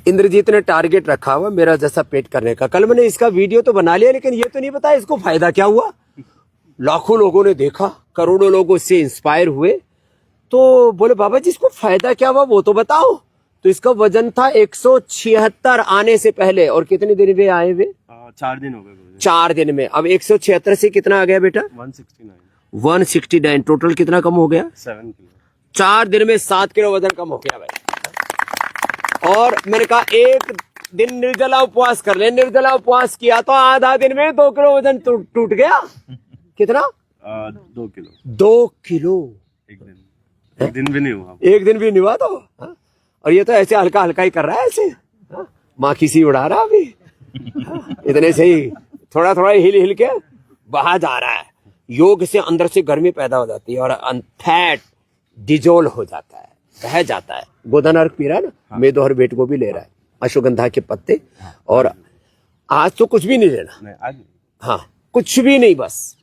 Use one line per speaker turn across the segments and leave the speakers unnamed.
इंद्रजीत ने टारगेट रखा हुआ मेरा जैसा पेट करने का। कल मैंने इसका वीडियो तो बना लिया, लेकिन ये तो नहीं बताया इसको फायदा क्या हुआ। लाखों लोगों ने देखा, करोड़ों लोगों से इंस्पायर हुए, तो बोले बाबा जी इसको फायदा क्या हुआ वो तो बताओ। तो इसका वजन था 176 आने से पहले, और कितने दिन में आए हुए?
4 दिन हो गए।
4 दिन में। अब 176 से कितना आ गया बेटा? 169। टोटल कितना कम हो गया?
7 किलो।
4 दिन में 7 किलो वजन कम हो गया भाई। और मैंने कहा एक दिन निर्जला उपवास कर ले। निर्जला उपवास किया तो आधा दिन में 2 किलो वजन टूट गया। कितना?
2 किलो।
2 किलो
एक दिन भी नहीं हुआ।
एक दिन भी नहीं हुआ तो हा? और ये तो ऐसे हल्का हल्का ही कर रहा है ऐसे, हा? माँ किसी उड़ा रहा अभी, हा? इतने से ही थोड़ा थोड़ा हिल हिल के बाहर जा रहा है। योग से अंदर से गर्मी पैदा हो जाती है और फैट डिजोल हो जाता है, बह जाता है। गोधन अर्क पी रहा है ना?
हाँ।
मेदो हर बेट को भी ले रहा है, अश्वगंधा के पत्ते। और आज तो कुछ भी नहीं लेना।
नहीं, आज
हाँ, कुछ भी नहीं, बस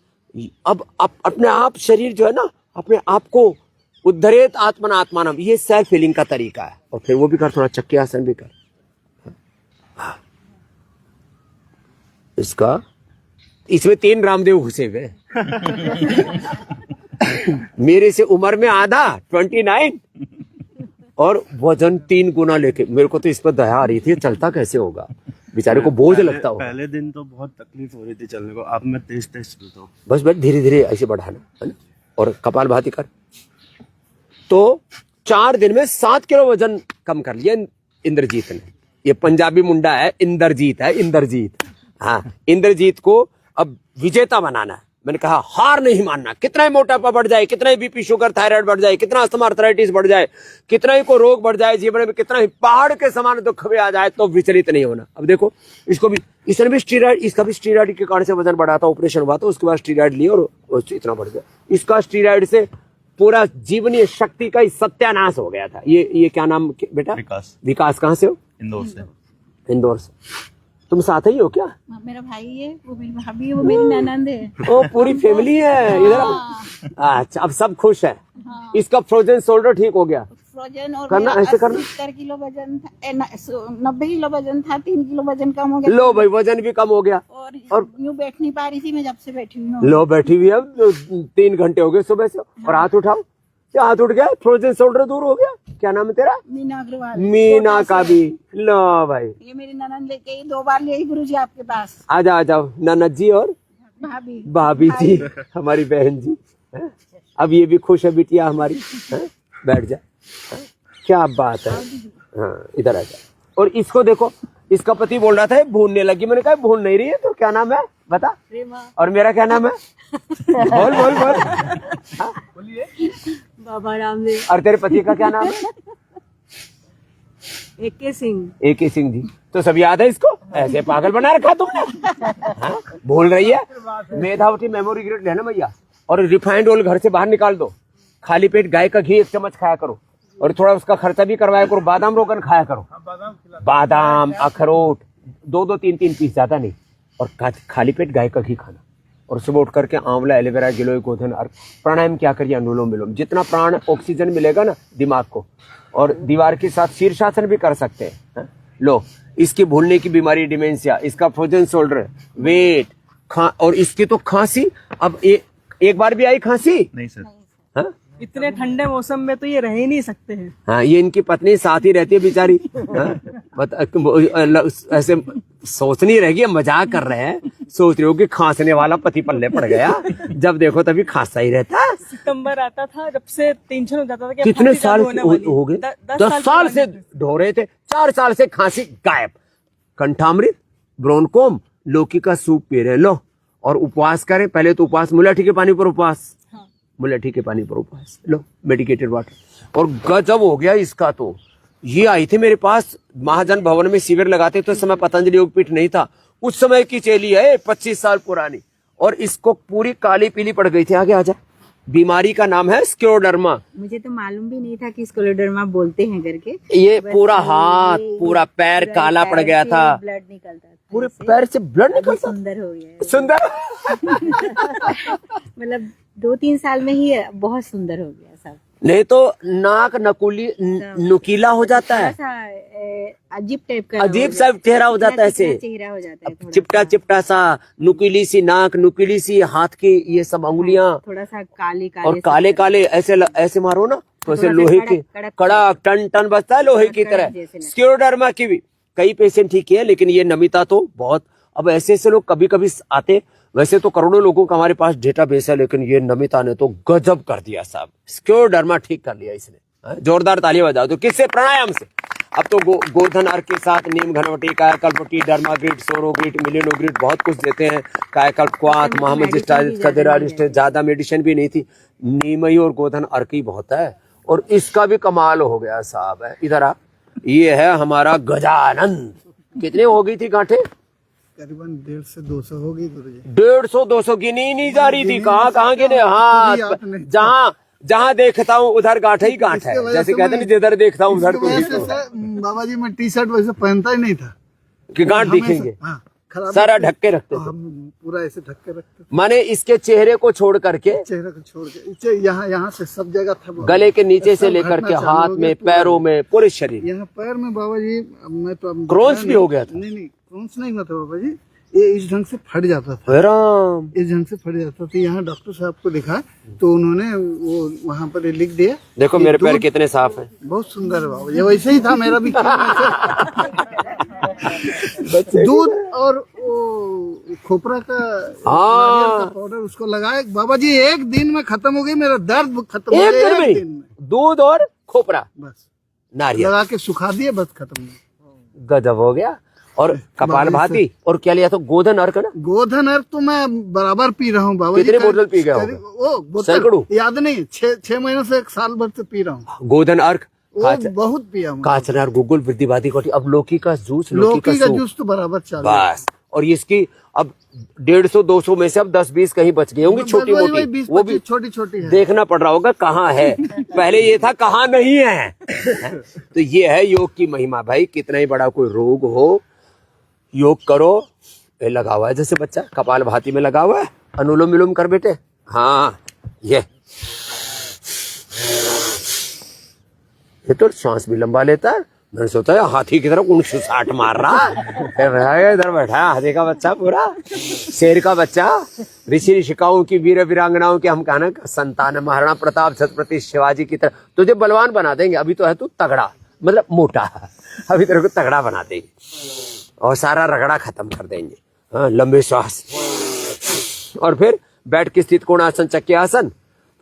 अब अपने आप शरीर जो है ना, अपने आप को उद्धरेत आत्मना आत्मानम, ये सेल्फ हीलिंग का तरीका है। और फिर वो भी कर, थोड़ा चक्की आसन भी कर। हाँ। इसमें 3 रामदेव घुसे हुए मेरे से उम्र में आधा 29 और वजन 3 गुना लेके। मेरे को तो इस पर दया आ रही थी, चलता कैसे होगा, बेचारे को बोझ लगता होगा।
पहले दिन तो बहुत तकलीफ हो रही थी चलने को, अब मैं तेज चलता हूँ।
बस धीरे धीरे ऐसे बढ़ाना है ना, और कपाल भाती कर। तो 4 दिन में 7 किलो वजन कम कर लिया इंद्रजीत ने। ये पंजाबी मुंडा है, इंद्रजीत है, इंद्रजीत। हाँ, इंद्रजीत को अब विजेता बनाना है। मैंने कहा हार नहीं मानना। कितना ही मोटापा बढ़ जाए, कितना ही बीपी शुगर थायराइड बढ़ जाए, कितना अस्थमा आर्थराइटिस बढ़ जाए, कितना ही को रोग बढ़ जाए जीवन में, कितना ही पहाड़ के समान दुख भी आ जाए, तो विचलित नहीं होना। अब देखो इसको भी, इसने भी स्टीरॉइड, इसका भी स्टीरॉइड के कारण से वजन बढ़ा था, ऑपरेशन हुआ था, उसके बाद स्टीरॉइड लिए और इतना बढ़ गया। इसका स्टीरॉइड से पूरा जीवनीय शक्ति का सत्यानाश हो गया था। ये क्या नाम बेटा? विकास। कहाँ से हो? इंदौर से। तुम साथ ही हो क्या?
मेरा भाई है, वो मेरी भाभी है, वो मेरी ननंद है।
ओ, पूरी फैमिली है इधर। अच्छा, अब सब खुश है।
हाँ।
इसका फ्रोजन शोल्डर ठीक हो गया।
फ्रोजन और
करना ऐसे करना।
70 किलो वजन था, 90 किलो वजन था, 3 किलो वजन कम हो गया।
लो भाई, वजन भी कम हो गया।
और यूं बैठ नहीं पा रही थी मैं जब से बैठी हुई हूँ।
लो बैठी हुई, अब 3 घंटे हो गए सुबह से। और हाथ उठाओ, क्या हाथ उठ गया? फ्रोजन शोल्डर दूर हो गया। क्या नाम है तेरा?
मीना अग्रवाल।
मीना का भी। लो भाई,
ये मेरी ननंद लेके 2 बार ले आई गुरुजी आपके पास।
आ जाओ ननद जी और भाभी जी, हमारी बहन जी। अब ये भी खुश है बिटिया हमारी। बैठ जा। क्या बात है। हाँ, इधर आ जा। और इसको देखो, इसका पति बोल रहा था भूनने लगी। मैंने कहा भून नहीं रही है तो क्या नाम है बता। और मेरा क्या नाम है? बोल बोल बोल। बोलिए।
बाबा रामदेव।
और तेरे पति का क्या नाम है?
AK सिंह।
AK सिंह जी। तो सब याद है इसको? ऐसे पागल बना रखा तुमने। हाँ? बोल रही है। मेधावती मेमोरी ग्रेड लेना भैया, और रिफाइंड ऑयल घर से बाहर निकाल दो। खाली पेट गाय का घी 1 चम्मच खाया करो, और थोड़ा उसका खर्चा भी करवाया करो। बादाम रोगन खाया करो, बादाम अखरोट 2-2 3-3 पीस, ज्यादा नहीं। और खाली पेट गाय का घी खाना, और सुबह उठ करके आंवला, एलोवेरा, गिलोय, गोधन अर्क, प्राणायाम क्या करिए, अनुलोम विलोम। जितना प्राण ऑक्सीजन मिलेगा ना दिमाग को, और दीवार के साथ शीर्षासन भी कर सकते हैं। लो, इसकी भूलने की बीमारी, डिमेंशिया, इसका फ्रोजन शोल्डर, वेट, और इसकी तो खांसी। अब एक बार भी आई खांसी?
नहीं सर।
हाँ?
इतने ठंडे मौसम में तो ये रह ही नहीं सकते हैं।
हाँ, ये इनकी पत्नी साथ ही रहती है बेचारी। ऐसे सोच नहीं रहेगी, मजाक कर रहे हैं। सोच रहे हो कि खांसने वाला पति पल्ले पड़ गया, जब देखो तभी खांसा ही रहता है।
सितंबर आता था जब से टेंशन हो जाता था कि
कितने साल हो गए?
10
साल से ढो रहे थे। 4 साल से खांसी गायब। कंठामृत, ब्रोनकोम, लौकी का सूप पी रहे। लो, और उपवास करें। पहले तो उपवास, मुलैठी के पानी पर उपवास। मुलैठी के पानी पर उपवास। लो, मेडिकेटेड वाटर। और गजब हो गया इसका तो। ये आई थी मेरे पास, महाजन भवन में शिविर लगाते तो उस समय पतंजलि योगपीठ नहीं था। उस समय की चेली है, 25 साल पुरानी, और इसको पूरी काली पीली पड़ गई थी। आगे आजा। बीमारी का नाम है स्क्लेरोडर्मा।
मुझे तो मालूम भी नहीं था कि स्क्लेरोडर्मा बोलते हैं करके।
ये पूरा हाथ, पूरा पैर काला पड़ गया था,
ब्लड निकलता था,
पूरे पैर से ब्लड निकलता।
सुंदर हो गया,
सुंदर।
मतलब 2-3 साल में ही बहुत सुंदर हो गया सब।
नहीं तो नाक नकुली नुकीला हो जाता है,
अजीब टाइप का
अजीब सा चेहरा हो जाता है, ऐसे
चेहरा हो जाता है,
चिपटा चिपटा सा, नुकीली सी नाक, नुकीली सी हाथ की ये सब अंगुलियां,
थोड़ा सा काली काली
और काले काले ऐसे ऐसे मारो ना तो ऐसे लोहे के कड़क टन टन बजता है लोहे की तरह। स्क्लेरोडर्मा की भी कई पेशेंट ठीक है, लेकिन ये नमिता तो बहुत, अब ऐसे ऐसे लोग कभी कभी आते, वैसे तो करोड़ों लोगों का हमारे पास डेटाबेस है, लेकिन ये नमिता ने तो गजब कर दिया साहब, स्क्लेरोडर्मा ठीक कर लिया इसने। जोरदार तालियां बजाओ। तो किससे? प्राणायाम से। अब तो गोधन अर्घ के साथ नीम घनवटी, कायाकल्पवटी, डर्माग्रिड, सोरोग्रिड, मिलिनोग्रिड बहुत कुछ देते हैं। कायाकल्प, क्वाथ, महामजिस्टाइज, खदेरारिस्ट, ज्यादा मेडिसिन भी नहीं थी, नीम ही और गोधन अर्घ ही बहुत है। और इसका भी कमाल हो गया साहब है, इधर आ, ये है हमारा गजानंद। कितने हो गई थी गांठें?
करीबन 150 से 200 होगी गुरुजी।
150-200 गिनी नहीं जा रही थी, कहाँ गिने। हाँ, जहाँ देखता हूँ उधर गांठ ही गांठ है, जैसे कहते हैं जिधर देखता हूँ उधर तो
बाबा जी मैं टी शर्ट वैसे पहनता ही नहीं था
कि गांठ दिखेंगे, सारा ढक के रखते थे,
हम पूरा ऐसे ढक के रखते थे।
माने इसके चेहरे को छोड़ करके,
चेहरे को छोड़ के यहाँ से सब जगह था,
गले के नीचे से लेकर के हाथ में, पैरों में, पूरे शरीर।
यहाँ पैर में बाबा जी मैं तो
क्रॉन्स भी हो गया था।
नहीं क्रॉन्स नहीं हुआ था बाबा जी, ये इस ढंग से फट जाता था,
राम,
इस ढंग से फट जाता था। यहाँ डॉक्टर साहब को दिखा तो उन्होंने वो वहाँ पर लिख दिया।
देखो मेरे पैर कितने साफ हैं,
बहुत सुंदर है बाबा, ये वैसे ही था मेरा भी। दूध और खोपरा का नारियल का पाउडर उसको लगाए बाबा जी, एक दिन में खत्म हो गई, मेरा दर्द खत्म हो गया एक दिन में।
दूध और खोपरा
बस
नारियल
लगा के सुखा दिए, बस खत्म हो गया।
गजब हो गया। और कपाल भाती, और क्या लिया? तो गोधन अर्घ ना,
गोधन अर्घ तो मैं बराबर पी रहा हूँ बाबा जी।
कितने बोतल पी गया?
वो
सैकड़ों,
याद नहीं, 6 महीनों से 1 साल भर से पी रहा हूँ
गोधन अर्घ।
बहुत पिया हूँ।
काचनार, गुगुल, वृद्धिवादी कोटी, अब लौकी का जूस,
लौकी का जूस तो बराबर चल रहा है
बस। और इसकी अब 150-200 में से अब 10-20 कहीं बच गई होंगी, छोटी मोटी, वो भी
छोटी छोटी है।
देखना पड़ रहा होगा कहाँ है, पहले ये था कहाँ नहीं है। तो ये है योग की महिमा भाई। कितना ही बड़ा कोई रोग हो, योग करो। ये लगा हुआ है जैसे बच्चा कपाल भाती में लगा हुआ है, अनुलोम विलोम कर बेटे। हाँ, ये तो सांस भी लंबा लेता है। मैंने सोचा है हाथी की तरह 160 मार रहा है, इधर बैठा है हाथी का बच्चा, पूरा शेर का बच्चा। ऋषि ऋषिकाओं की, वीर वीरांगनाओं की हम कहना संतान, महाराणा प्रताप, छत्रपति शिवाजी की तरह तुझे बलवान बना देंगे। अभी तो है तू तगड़ा, मतलब मोटा, अभी तेरे को तगड़ा बना देंगे और सारा रगड़ा खत्म कर देंगे। हाँ, लंबे श्वास, और फिर बैठ की स्थिति कोणासन, चक्रासन,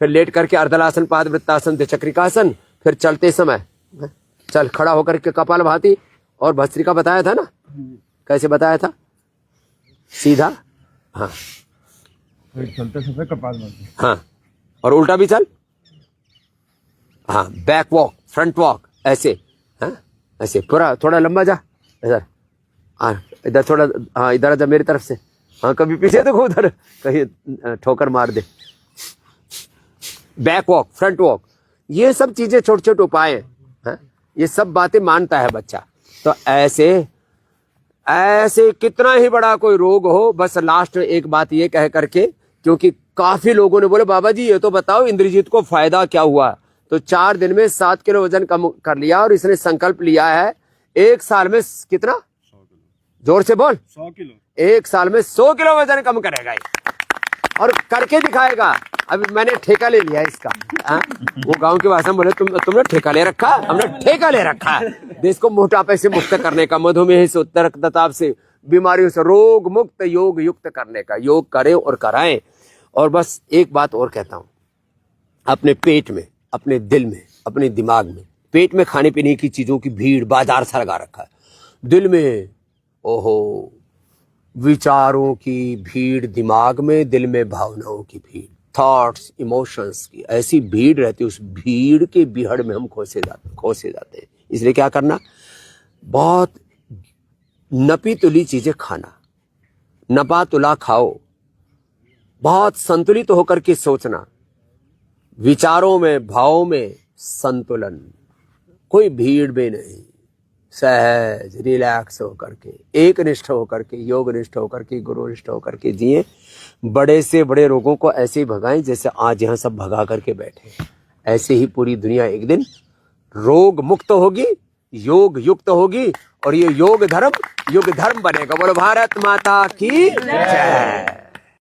फिर लेट करके अर्धलासन, पादवृत्तासन, द्विचक्रिकासन, फिर चलते समय चल खड़ा होकर के कपाल भाती और भस्त्रिका बताया था ना, कैसे बताया था? सीधा, हाँ
चलते समय कपाल भाती,
हाँ, और उल्टा भी चल, हाँ, बैक वॉक, फ्रंट वॉक, ऐसे, हाँ ऐसे पूरा, थोड़ा लंबा जा, इधर, हाँ इधर थोड़ा, हाँ इधर जा मेरी तरफ से, हाँ कभी पीछे देखो उधर कहीं ठोकर मार दे। बैक वॉक, फ्रंट वॉक, ये सब चीजें छोटे छोटे उपाय हैं, ये सब बातें मानता है बच्चा। तो ऐसे ऐसे कितना ही बड़ा कोई रोग हो, बस लास्ट एक बात ये कह करके, क्योंकि काफी लोगों ने बोले बाबा जी ये तो बताओ इंद्रजीत को फायदा क्या हुआ। तो 4 दिन में 7 किलो वजन कम कर लिया, और इसने संकल्प लिया है 1 साल में कितना, 100 किलो, जोर से बोल,
100 किलो,
1 साल में 100 किलो वजन कम करेगा और करके दिखाएगा। अभी मैंने ठेका ले लिया इसका, वो गांव की भाषा में बोले तुमने ठेका ले रखा, हमने ठेका ले रखा है देश को मोटापे से मुक्त करने का, मधुमेह से, उच्च रक्तचाप से, बीमारियों से, रोग मुक्त, योग युक्त करने का। योग करें और कराएं। और बस एक बात और कहता हूं, अपने पेट में, अपने दिल में, अपने दिमाग में, पेट में खाने पीने की चीजों की भीड़ बाजार सा लगा रखा है, दिल में ओहो विचारों की भीड़, दिमाग में, दिल में भावनाओं की भीड़, थॉट्स, इमोशंस की ऐसी भीड़ रहती है। उस भीड़ के बिहड़ में हम खोसे जाते हैं। इसलिए क्या करना, बहुत नपी तुली चीजें खाना, नपा तुला खाओ, बहुत संतुलित होकर के सोचना, विचारों में, भावों में संतुलन, कोई भीड़ में नहीं, सहज रिलैक्स होकर के, एक निष्ठ होकर के, योग निष्ठ होकर के, गुरु निष्ठ होकर के जिए। बड़े से बड़े रोगों को ऐसे ही भगाएं जैसे आज यहाँ सब भगा करके बैठे। ऐसे ही पूरी दुनिया एक दिन रोग मुक्त होगी, योग युक्त होगी और ये योग धर्म युग धर्म बनेगा। बोलो भारत माता की जय।